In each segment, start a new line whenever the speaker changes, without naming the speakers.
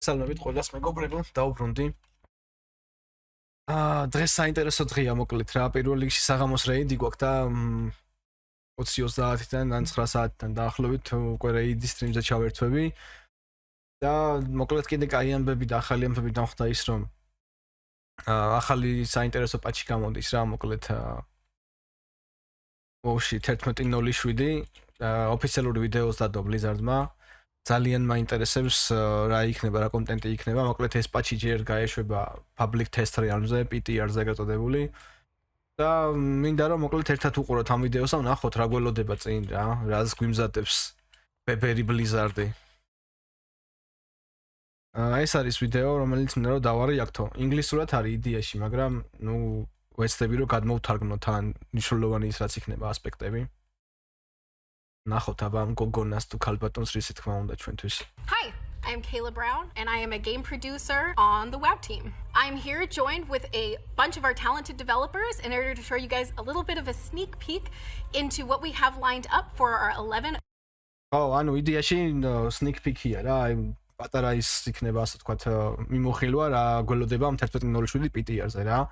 სალამებით ყველას მეგობრებო, დაუბრუნდი. დღეს საინტერესო დღეა მოკლედ რა, პირველ რიგში საღამოს რეიდი გვაქვს და 20:30-დან ან 9 საათიდან დაახლოებით უკვე რეიდის სტრიმზე ჩავერთვები. და მოკლედ კიდე კაი ამბები და ახალი ამბები დამხვდა ის, რომ ახალი საინტერესო პაჩი გამოდის რა, მოკლედ ოში 11.07 ოფიციალური ვიდეოს დადო Blizzard-მა. ძალიან მაინტერესებს რა იქნება, რა კონტენტი იქნება. მოკლედ ეს პაჩი ჯერ გაეშვება public test realm-ზე, PTR-ზე გაწოდებული. და მინდა რომ მოკლედ ერთად უყუროთ ამ ვიდეოს და ვნახოთ რა გველოდება წინ რა, რას გვიმზადებს ბებერი Blizzard-ი. ეს არის ვიდეო, რომელიც მინდა რომ დავარიაქტო. ინგლისურად არის იდეაში, მაგრამ ნუ ვეცდები რომ გადმოვთარგმნოთ ან მნიშვნელოვანი ის რაც იქნება ასპექტები. ნახოთ აბა ამ გოგონას თუ ქალბატონს რის თქმა უნდა ჩვენთვის.
Hi, I'm Kayla Brown and I am a game producer on the WoW team. I'm here joined with a bunch of our talented developers in order to show you guys a little bit of a sneak peek into what we have lined up for our 11.
ანუ იდეაში sneak peek-ია რა, აი პატარა ის იქნება ასე თქვათ მიმოხილვა რა გველოდება ამ 11.07 PTR-ზე რა.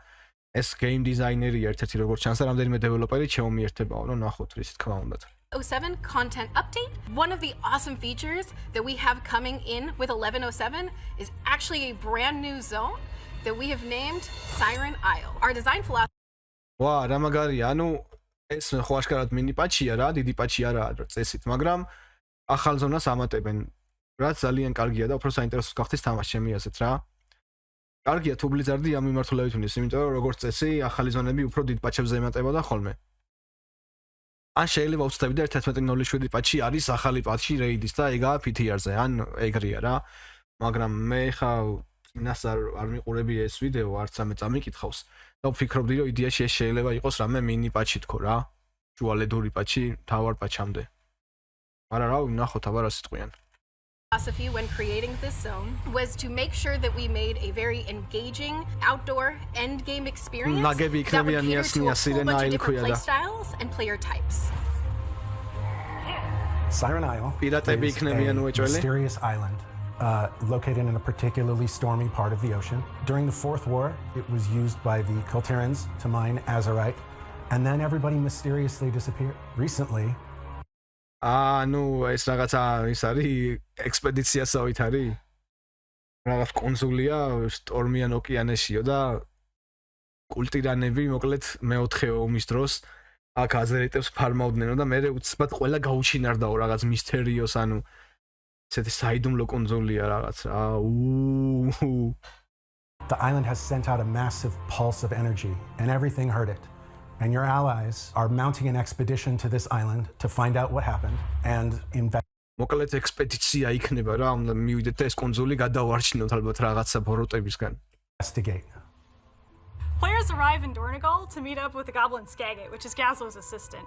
ეს game designer-ია ერთ-ერთი როგორც ჩანს და რამდენიმე დეველოპერი შემოmiერთებაო, რომ ნახოთ რის თქმა უნდა.
07 content update. One of the awesome features that we have coming in with 1107 is actually a brand new zone that we have named Siren Isle. Our design philosophy.
ვა, რა მაგარია, ანუ ეს ხო აშკარად მინი პაჩია რა, დიდი პაჩი არაა წესით, მაგრამ ახალ ზონას ამატებენ, რაც ძალიან კარგია და უფრო საინტერესო გახდეს თამაში შემიაზეთ რა. კარგია თუ Blizzard-ი ამ მიმართულებით უნის, იმიტომ რომ როგორც წესი, ახალი ზონები უფრო დიდ პაჩებზე ემატებოდა ხოლმე. ან შეიძლება ვუცდები და 11.07 პაჩი არის ახალი პაჩი რეიდის და ეგაა PTR-ზე, ან ეგრეა რა. მაგრამ მე ხა წინას არ მიყურები ეს ვიდეო, არც ამე წამიკითხავს და ვფიქრობდი რომ იდეაში ეს შეიძლება იყოს რამე მინი პაჩი თქო რა. ჯუალედური პაჩი თავარ პაჩამდე. მაგრამ რა ვნახოთ აბა რა სიტყვიან.
Philosophy when creating this zone was to make sure that we made a very engaging outdoor end game experience that would cater to a whole bunch of different play styles and player types.
Siren Isle is a mysterious island located in a particularly stormy part of the ocean. During the Fourth War, it was used by the Kulturans to mine azurite, and then everybody mysteriously disappeared. Recently,
ნუ ეს რაღაცა ის არის ექსპედიციასავით არის რაღაც კონსულია სტორმიან ოკეანეშიო და კულტირანები მოკლედ მეოთხე ომის დროს აქ აზერიტებს ფარმავდნენო და მე უცბად ყველა გაუჩინარდაო რაღაც მისტერიოს ანუ ესეთი საიდუმლო კონსულია რაღაც რა
The island has sent out a massive pulse of energy and everything heard it. And your allies are mounting an expedition to this island to find out what happened and
მოკლედ ექსპედიცია იქნება რა, უნდა მივიდეთ და ეს კონსოლი გადავარჩინოთ ალბათ რაღაცა ბოროტებისგან.
Investigate.
Players arrive in Dornegal to meet up with the goblin Skagit, which is Gazlo's assistant.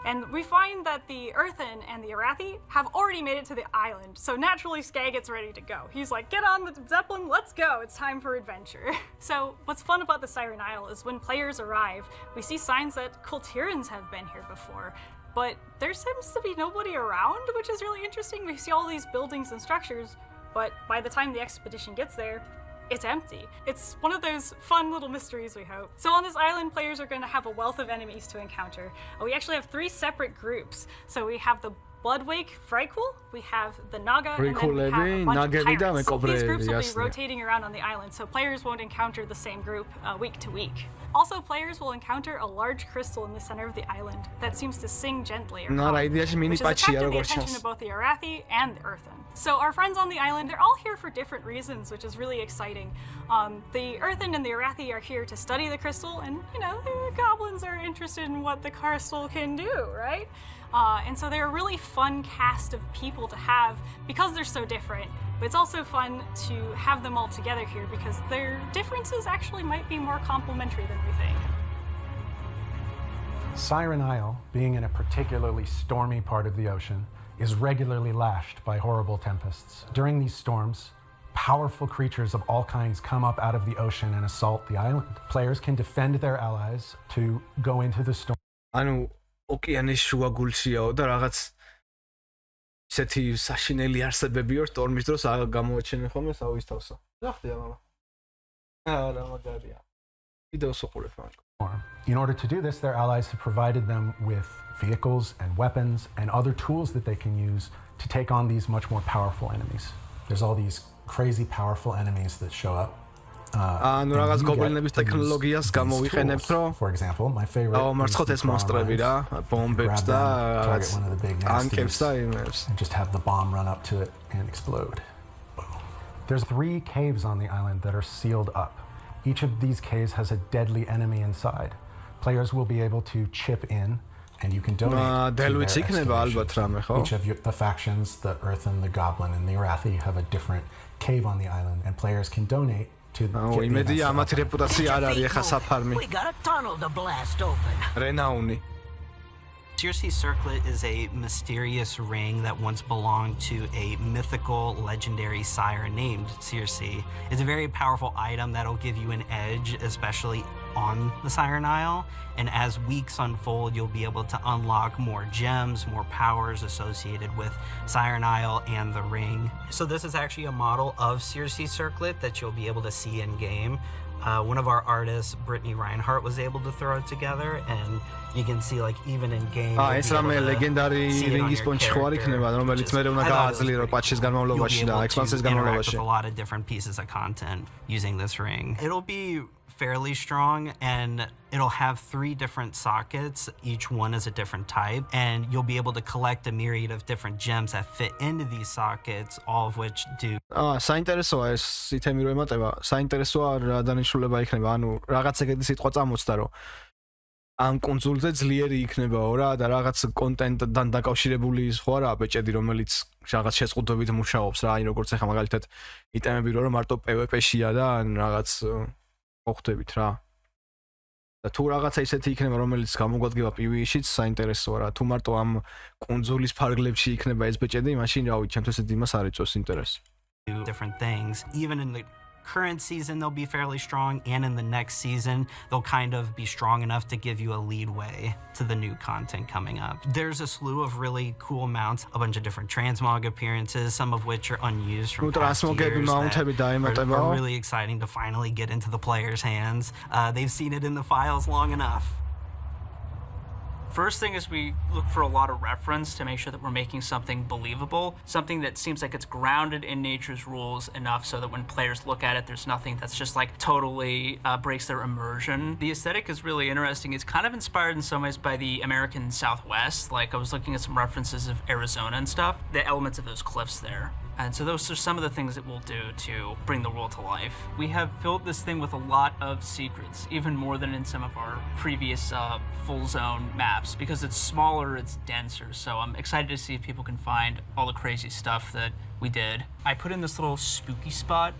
And we find that the Earthen and the Arathi have already made it to the island, so naturally Skagit's ready to go. He's like, get on the Zeppelin, let's go, it's time for adventure. So what's fun about the Siren Isle is when players arrive, we see signs that Kulturans have been here before, but there seems to be nobody around, which is really interesting. We see all these buildings and structures, but by the time the expedition gets there, it's empty. It's one of those fun little mysteries, we hope. So on this island, players are going to have a wealth of enemies to encounter. We actually have 3 separate groups. So we have the Bloodwake Frykul, we have the Naga, and then we have a bunch of pirates. So these groups will be rotating around on the island, so players won't encounter the same group week to week. Also, players will encounter a large crystal in the center of the island that seems to sing gently or calm, which has attracted the attention of both the Arathi and the Earthen. So our friends on the island, they're all here for different reasons, which is really exciting. The Earthen and the Arathi are here to study the crystal, and you know, the goblins are interested in what the crystal can do, right? And so they're a really fun cast of people to have because they're so different. But it's also fun to have them all together here because their differences actually might be more complementary than we think.
Siren Isle, being in a particularly stormy part of the ocean, is regularly lashed by horrible tempests. During these storms, powerful creatures of all kinds come up out of the ocean and assault the island. Players can defend their allies to go into the storm.
ანუ ოკეანის შუა გულშიაო და რაღაც ისეთი საშინელი არსებებიო სტორმის დროს გამოაჩენენ ხოლმე საუის თავსა. რა ხდება მამა? რა მაგარია. ვიდეოს უყურებ მაგ.
In order to do this, their allies have provided them with vehicles and weapons and other tools that they can use to take on these much more powerful enemies. There's all these crazy powerful enemies that show up.
ანუ რაღაც გობლინების ტექნოლოგიას გამოვიყენებთ, რომ
for example, my favorite
მარცხოთ ეს მონსტრები რა, ბომბებს და რაღაც ტანკებს და იმებს.
And just have the bomb run up to it and explode. There's 3 caves on the island that are sealed up. Each of these caves has a deadly enemy inside. Players will be able to chip in and you can donate to their excavations. Each of the factions, the Earthen, the Goblin, and the Arathi have a different cave on the island and players can donate to
იმედი ამათი რეპუტაცია არ არის ახლა საფარმი.
We got a tunnel to blast open.
რენაუნი.
Circe Circlet is a mysterious ring that once belonged to a mythical legendary sire named Circe. It's a very powerful item that'll give you an edge, especially on the Siren Isle. And as weeks unfold, you'll be able to unlock more gems, more powers associated with Siren Isle and the ring. So this is actually a model of Circe Circlet that you'll be able to see in game. One of our artists, Brittany Reinhardt, was able to throw it together, and you can see like even in game.
ეს რამე ლეგენდარი რინგის პონჩი ხო არ იქნება, რომელიც მე უნდა გააძლიერო პაჩის განმავლობაში და ექსპანსიის განმავლობაში.
A lot of different pieces of content using this ring. It'll be fairly strong and it'll have 3 different sockets. Each one is a different type, and you'll be able to collect a myriad of different gems that fit into these sockets, all of which do.
საინტერესოა ეს ითემი რო ემატება. საინტერესოა რა დანიშნულება იქნება. ანუ რაღაც ეგეთი სიტყვა წამოწდა რომ ამ კონსოლზე ძლიერი იქნებაო რა და რაღაც კონტენტთან დაკავშირებული სხვა რა ბეჭედი რომელიც რაღაც შეზღუდვებით მუშაობს რა. აი როგორც ახლა მაგალითად იტემები რომ მარტო PvP-შია და რაღაც მოხდებით რა. და თუ რაღაცა ისეთი იქნება რომელიც გამოგვადგება PvE-შიც საინტერესოა რა. თუ მარტო ამ კონსოლის ფარგლებში იქნება ეს ბეჭედი, მაშინ რავი, ჩემთვის ეს იმას არ იწვევს ინტერესს.
Different things. Even in the current season they'll be fairly strong, and in the next season they'll kind of be strong enough to give you a leadway to the new content coming up. There's a slew of really cool mounts, a bunch of different transmog appearances, some of which are unused from past years that are really exciting to finally get into the players' hands. They've seen it in the files long enough.
First thing is we look for a lot of reference to make sure that we're making something believable, something that seems like it's grounded in nature's rules enough so that when players look at it, there's nothing that's just like totally breaks their immersion. The aesthetic is really interesting. It's kind of inspired in some ways by the American Southwest. Like I was looking at some references of Arizona and stuff, the elements of those cliffs there. And so those are some of the things that we'll do to bring the world to life. We have filled this thing with a lot of secrets, even more than in some of our previous full zone maps, because it's smaller, it's denser. So I'm excited to see if people can find all the crazy stuff that we did. I put in this little spooky spot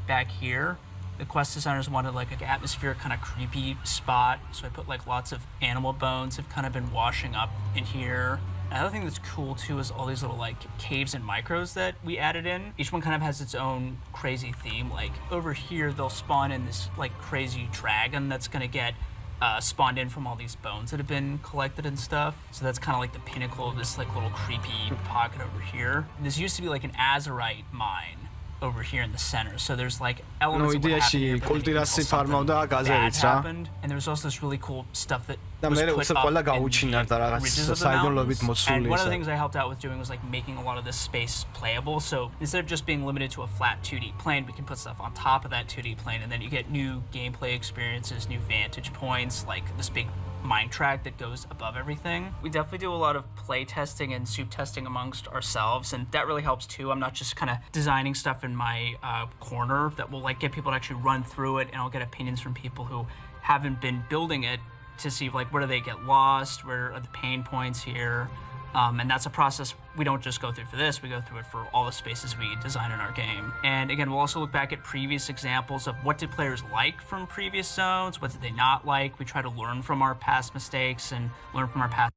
back here. The quest designers wanted like an atmospheric kind of creepy spot. So I put like lots of animal bones have kind of been washing up in here. Another thing that's cool too is all these little like caves and micros that we added in. Each one kind of has its own crazy theme. Like over here, they'll spawn in this like crazy dragon that's gonna get spawned in from all these bones that have been collected and stuff. So that's kind of like the pinnacle of this like little creepy pocket over here. This used to be like an azurite mine over here in the center. So there's like elements of what happened, and there's also this really cool stuff that was put up in the ridges of the mountains. And one of the things I helped out with doing was like making a lot of this space playable. So instead of just being limited to a flat 2D plane, we can put stuff on top of that 2D plane, and then you get new gameplay experiences, new vantage points, like this big mine track that goes above everything. We definitely do a lot of play testing and soup testing amongst ourselves, and that really helps too. I'm not just kind of designing stuff in my corner that will like get people to actually run through it, and I'll get opinions from people who haven't been building it to see like where do they get lost, where are the pain points here. And that's a process we don't just go through for this, we go through it for all the spaces we design in our game. And again, we'll also look back at previous examples of what did players like from previous zones, what did they not like. We try to learn from our past mistakes and learn from our past.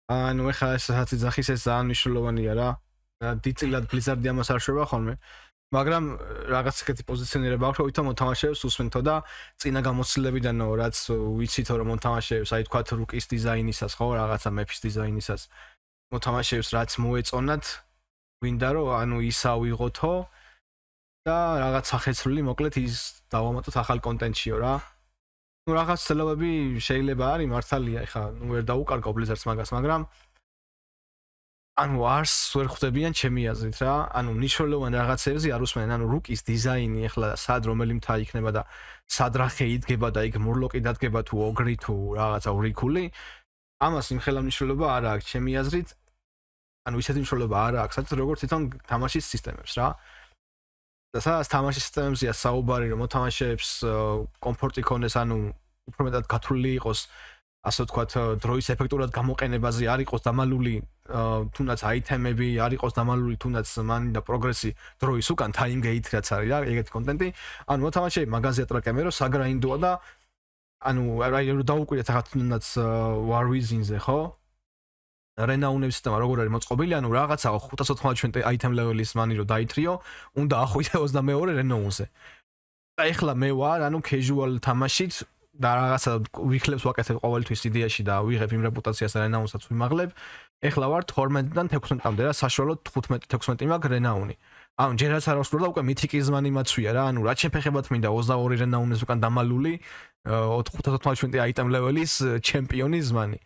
ანუ ეხლა ეს საწიძახის ეს ძალიან მნიშვნელოვანია რა. დიდწილად ბლიზარდი ამას არ შვება ხოლმე. მაგრამ რაღაც ეგეთი პოზიციონირება აქვს, რომ ვითომ მოთამაშეებს უსმენთო და წინა გამოცდილებიდანო რაც ვიცითო რომ მოთამაშეებს, აი თქვა რუკის დიზაინისას ხო, რაღაცა მეფის დიზაინისას მოთამაშეებს რაც მოეწონათ, გვინდა რომ ანუ ის ავიღოთო და რაღაც სახეცვლილი მოკლედ ის დავამატოთ ახალ კონტენტშიო რა. ნუ რაღაც ცელებები შეიძლება არის მართალია, ეხა ნუ ვერ დაუკარგავ Blizzard-ს მაგას, მაგრამ ანუ არს ვერ ხვდებიან ჩემი აზრით რა. ანუ მნიშვნელოვან რაღაცებზე არ უსმენენ, ანუ რუკის დიზაინი ეხლა სად რომელი მთა იქნება და სად რახე იდგება და იქ მურლოკი დადგება თუ ოგრი თუ რაღაცა ვრიკული. ამას იმხელა მნიშვნელობა არ აქვს ჩემი აზრით. ანუ ისეთი მნიშვნელობა არ აქვს, სადაც როგორც თვითონ თამაშის სისტემებს რა. და სადაც თამაშის სისტემებზეა საუბარი, რომ მოთამაშეებს კომფორტი ქონდეს, ანუ უფრო მეტად გათვლილი იყოს, ასე ვთქვათ, დროის ეფექტურად გამოყენებაზე არ იყოს დამალული თუნდაც აითემები, არ იყოს დამალული თუნდაც მანი და პროგრესი დროის უკან time gate რაც არის რა, ეგეთი კონტენტი. ანუ მოთამაშეები მაგაზე ატრაკებენ, რომ საგრაინდოა და ანუ აი რომ დაუკვირდეთ ახლა თუნდაც War Within-ზე, ხო? რენაუნების სისტემა როგორ არის მოწყობილი, ანუ რაღაცა 590 აითემ ლეველის მანი რომ დაითრიო, უნდა ახვიდე 22 რენაუნზე. და ეხლა მე ვარ, ანუ casual თამაშით და რაღაცა ვიხლებს ვაკეთებ ყოველთვის იდეაში და ვიღებ იმ რეპუტაციას და რენაუნსაც ვიმაღლებ. ეხლა ვარ 12-დან 16-მდე რა, საშუალოდ 15-16 მაქვს რენაუნი. ანუ ჯერაც არ ვსწორდა უკვე მითიკის მანი მაცვია რა, ანუ რაც შეფეხებათ მინდა 22 რენაუნის უკან დამალული 590 აიტემ ლეველის ჩემპიონის მანი.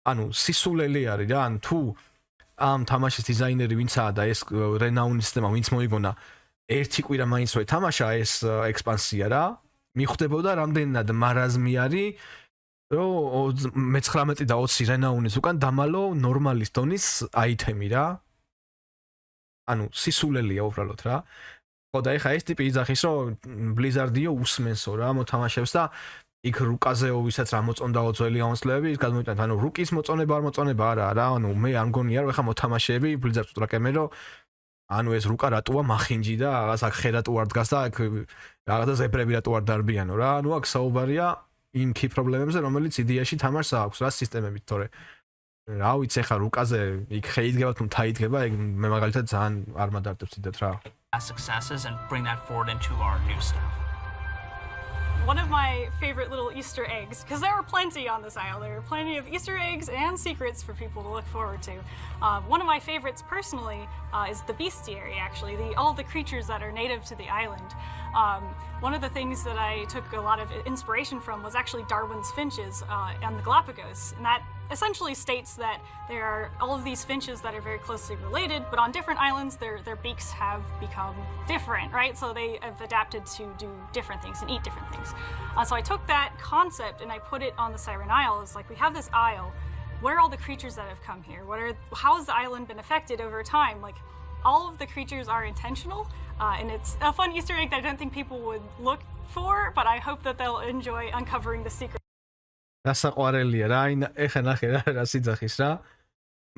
ანუ სისულელი არის რა, ან თუ ამ თამაშის დიზაინერი ვინცაა და ეს რენაუნის სისტემა ვინც მოიგონა ერთი კვირა მაინც რო ეთამაშა ეს ექსპანსია რა, მიხვდებოდა რამდენად მარაზმი არის, რომ 19 და 20 რენაუნის უკან დამალო ნორმალის დონის აითემი რა. ანუ სისულელია უბრალოდ რა. ხო და ეხა ეს ტიპი იძახის, რომ Blizzard-იო უსმენსო რა მოთამაშეებს და იქ რუკაზეო ვისაც რა მოწონდაო ძველი აუნსლეები, ის გადმოიტანთ, ანუ რუკის მოწონება არ მოწონება არა რა, ანუ მე არ მგონია რომ ეხა მოთამაშეები Blizzard-ს უტრაკებენ, რომ ანუ ეს რუკა რატოა მახინჯი და რაღაც აქ ხერატო არ დგას და აქ რაღაცა ზებრები რატო არ დარბიანო რა. ანუ აქ საუბარია იმ key პრობლემებზე, რომელიც იდეაში თამაშს აქვს რა სისტემებით, თორე რა ვიცი ეხა რუკაზე იქ ხეიდგება თუ თაიდგება, ეგ მე მაგალითად ძალიან არ მადარდებს დიდად რა.
Successes and bring that forward into our new stuff.
One of my favorite little Easter eggs, because there are plenty on this isle, there are plenty of Easter eggs and secrets for people to look forward to. One of my favorites personally is the bestiary, actually, all the creatures that are native to the island. One of the things that I took a lot of inspiration from was actually Darwin's finches on the Galapagos, and that essentially states that there are all of these finches that are very closely related, but on different islands their beaks have become different, right? So they have adapted to do different things and eat different things. So I took that concept and I put it on the Siren Isle. It's like we have this isle. What are all the creatures that have come here? How has the island been affected over time? Like all of the creatures are intentional, and it's a fun Easter egg that I don't think people would look for, but I hope that they'll enjoy uncovering the secret.
დასაყვარელია რა, ეხა ნახე რა სიძახის რა.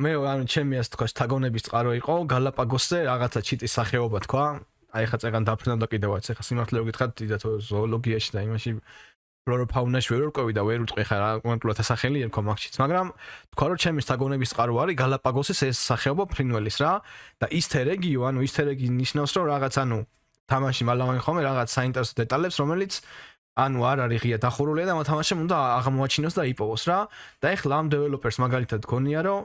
მე ანუ ჩემი ასე თქვა შთაგონების წყარო იყო გალაპაგოსზე რაღაცა ჩიტის სახეობა თქვა. აი ეხა წეგან დაფრინავდა კიდევაც, ეხა სიმართლე ვგითხართ, დიდათ ზოოლოგიაში და იმაში ფლოროფაუნაში ვერ ვrqovi და ვერ ვწყე ხა რა კონკრეტულად სახელი ერქვა მაგჩიც, მაგრამ თქვა რომ ჩემი შთაგონების წყარო არის გალაპაგოსის ეს სახეობა ფრინველის რა და ისთერეგიო, ანუ ისთერეგი ნიშნავს რომ რაღაც ანუ თამაში მალავენ ხოლმე რაღაც საინტერესო დეტალებს, რომელიც ანუ არ არის ღია დახურულია და მოთამაშემ უნდა აღმოაჩინოს და იპოვოს რა. და ეხლა ამ დეველოპერს მაგალითად გონია რომ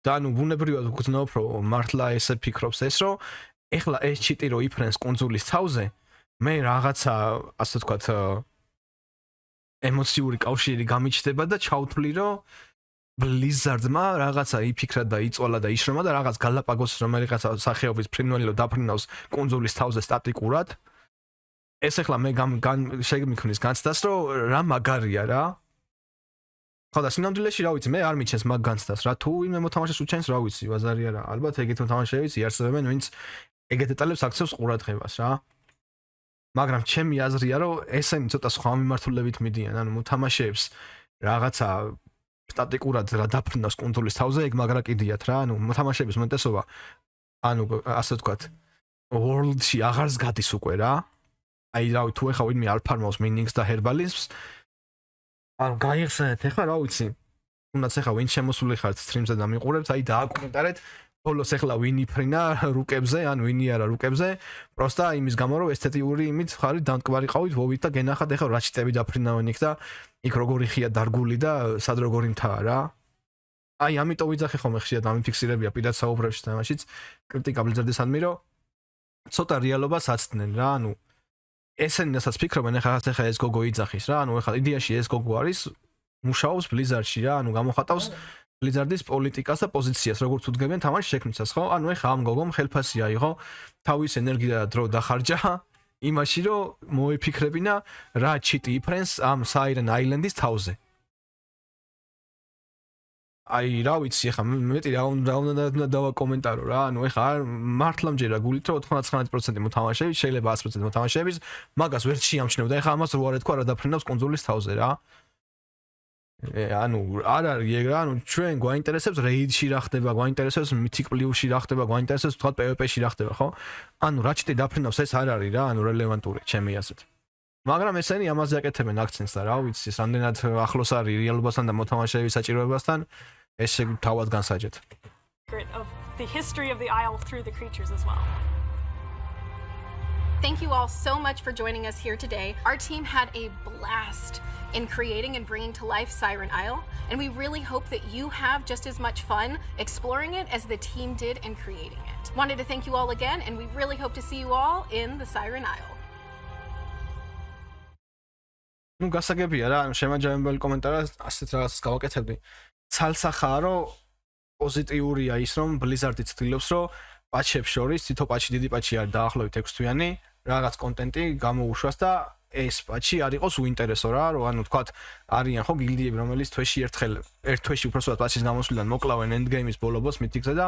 და ანუ ბუნებრივად ვგრძნობ რომ მართლა ესე ფიქრობს ეს რომ ეხლა ეს ჩიტი რო იფრენს კუნძულის თავზე, მე რაღაცა ასე ვთქვათ ემოციური კავშირი გამიჩნდება და ჩავთვლი რომ Blizzard-მა რაღაცა იფიქრა და იწვალა და იშრომა და რაღაც გალაპაგოსის რომელიღაცა სახეობის ფრინველი რო დაფრინავს კუნძულის თავზე სტატიკურად. ეს ახლა მე შემიქმნის განცდას რომ რა მაგარია რა. ხო და სინამდვილეში რა ვიცი, მე არ მიჩენს მაგ განცდას რა, თუ ვინმე მოთამაშეს უჩენს რა ვიცი, ბაზარია რა. ალბათ ეგეთ მოთამაშეებიც იარსებებენ, ვინც ეგეთ დეტალებს აქცევს ყურადღებას რა. მაგრამ ჩემი აზრია რომ ესენი ცოტა სხვა მიმართულებით მიდიან, ანუ მოთამაშეებს რაღაცა სტატიკურად რა დაფრინავს კუნძულის თავზე, ეგ მაგრა კიდიათ რა, ანუ მოთამაშეების უმეტესობა ანუ ასე ვთქვათ world-ში აღარს გადის უკვე რა. აი რავი თუ ეხა ვინმე არ ფარმავს მინინგს და ჰერბალიზმს ანუ გაიხსენეთ ეხა რა ვიცი თუნდაც ეხა ვინ შემოსული ხართ სტრიმზე და მიყურებთ აი დააკომენტარეთ ბოლოს ეხლა ვინ იფრინა რუკებზე ან ვინი არა რუკებზე პროსტა იმის გამო რომ ესთეტიური იმით ხარი დამტკვარი ყავით ვოვით და გენახათ ეხა რა ჩიტები დაფრინავენ იქ და იქ როგორი ხია დარგული და სად როგორი მთაა რა აი ამიტომ ვიძახი ხომ ხშირად ამიფიქსირებია პირად საუბრებში თამაშიც კრიტიკა ბლიძარდისადმი რომ ცოტა რეალობას აცდნენ რა ანუ ესენი რასაც ფიქრობენ ეხლა ეს გოგო იძახის რა ანუ ეხლა იდეაში ეს გოგო არის მუშაობს ბლიძარდში რა ანუ გამოხატავს ბლიძარდის პოლიტიკას და პოზიციას როგორც უდგებენ თამაშის შექმნისას ხო ანუ ეხლა ამ გოგომ ხელფასი აიღო თავის ენერგია და დრო დახარჯა იმაში რომ მოეფიქრებინა რა ჩიტი იფრენს ამ საირენ აილენდის თავზე აი რა ვიცი ახლა მეტი რა უნდა დავაკომენტარო რა ანუ ახლა მართლა მჯერა გულით რომ 99% მოთამაშეები შეიძლება 100% მოთამაშეების მაგას ვერ შეამჩნევდა ახლა ამას რო არ ეთქვა რა დაფრინავს კონსოლის თავზე რა ანუ არ არის ეგ რა ანუ ჩვენ გვაინტერესებს რეიდში რა ხდება გვაინტერესებს მითიკ პლუსში რა ხდება გვაინტერესებს თქვა PvP-ში რა ხდება ხო ანუ რა ჩიტი დაფრინავს ეს არ არის რა ანუ რელევანტური ჩემი აზრით მაგრამ ესენი ამაზე აკეთებენ აქცენტს და რა ვიცი ეს რამდენად ახლოს არის რეალობასთან და მოთამაშეების საჭიროებასთან ეს თავად განსაჯეთ
of the history of the Isle through the creatures as well.
Thank you all so much for joining us here today. Our team had a blast in creating and bringing to life Siren Isle, and we really hope that you have just as much fun exploring it as the team did in creating it. Wanted to thank you all again, and we really hope to see you all in the Siren Isle.
ნუ გასაგებია რა შემაჯამებელი კომენტარა ასეთ რაღაცას გავაკეთებდი ცალსახაა რომ პოზიტიურია ის რომ ბლიზარდი ცდილობს რომ პაჩებს შორის თითო პაჩი დიდი პაჩი არის დაახლოებით 6 თვიანი რაღაც კონტენტი გამოუშვას და ეს პაჩი არ იყოს უინტერესო რა რომ ანუ თქვათ არიან ხო გილდიები რომელიც თვეში ერთ თვეში უბრალოდ პაჩის გამოსვლიდან მოკლავენ ენდგეიმის ბოლოს მითიქზე და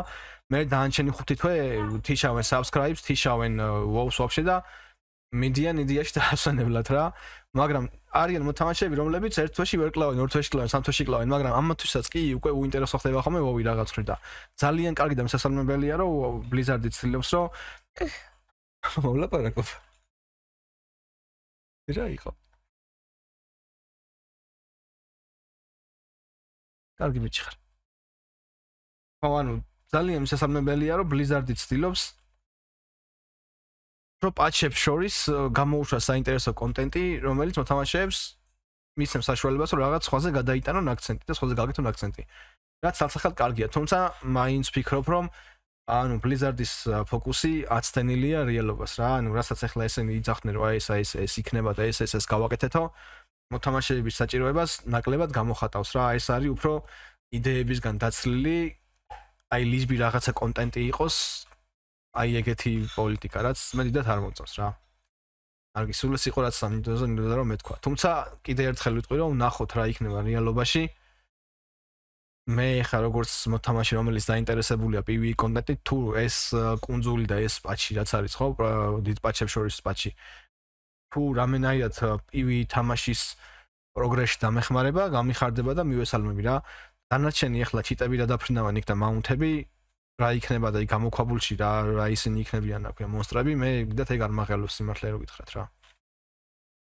მე დაანჩენი 5 თვე თიშავენ subscribes თიშავენ WoW swap-ში და მიდიან იდეაში დაასვენებლად რა მაგრამ არიან მოთამაშეები რომლებიც ერთ თვეში ვერ კლავენ ორ თვეში კლავენ სამ თვეში კლავენ მაგრამ ამათვისაც კი უკვე უინტერესო ხდება ხოლმე WoW-ი რაღაც ხრი და ძალიან კარგი და შესაძლებელია რომ Blizzard-ი ცდილობს რომ მოლაპარაკო რა იყო კარგი ბიჭი ხარ ხო ანუ ძალიან შესაძლებელია რომ Blizzard-ი ცდილობს რომ პაჩებს შორის გამოუშვას საინტერესო კონტენტი, რომელიც მოთამაშეებს მისცემს საშუალებას, რომ რაღაც სხვაზე გადაიტანონ აქცენტი და სხვაზე გაკეთონ აქცენტი. რაც საცახად კარგია, თუმცა მაინც ვფიქრობ, რომ ანუ Blizzard-ის ფოკუსი აცდენილია რეალობას რა, ანუ რასაც ახლა ესენი იძახდნენ, რომ აი ეს იქნება და ეს გავაკეთეთო, მოთამაშეების საჭიროებას ნაკლებად გამოხატავს რა, ეს არის უფრო იდეებისგან დაცლილი, აი ლიზბი რაღაცა კონტენტი იყოს აი ეგეთი პოლიტიკა რაც მე დიდად არ მომწონს რა. არ გისურვებს იყო რაც სამინდოზე მინდოდა რომ მეთქვა. თუმცა კიდე ერთხელ ვიტყვი რომ ნახოთ რა იქნება რეალობაში. მე ხა როგორც მოთამაშე რომელიც დაინტერესებულია PvE კონტენტით თუ ეს კუნძული და ეს პაჩი რაც არის ხო დიდ პაჩებს შორის პაჩი. თუ რამენაირად PvE თამაშის პროგრესში დამეხმარება, გამიხარდება და მივესალმები რა. დანარჩენი ახლა ჩიტები და დაფრინავენ იქ და მაუნტები რა იქნება და გამოქვაბულში რა ისინი იქნებიან აქვე მონსტრები მე კიდათ ეგ არ მაღელოს სიმართლე რო გითხრათ რა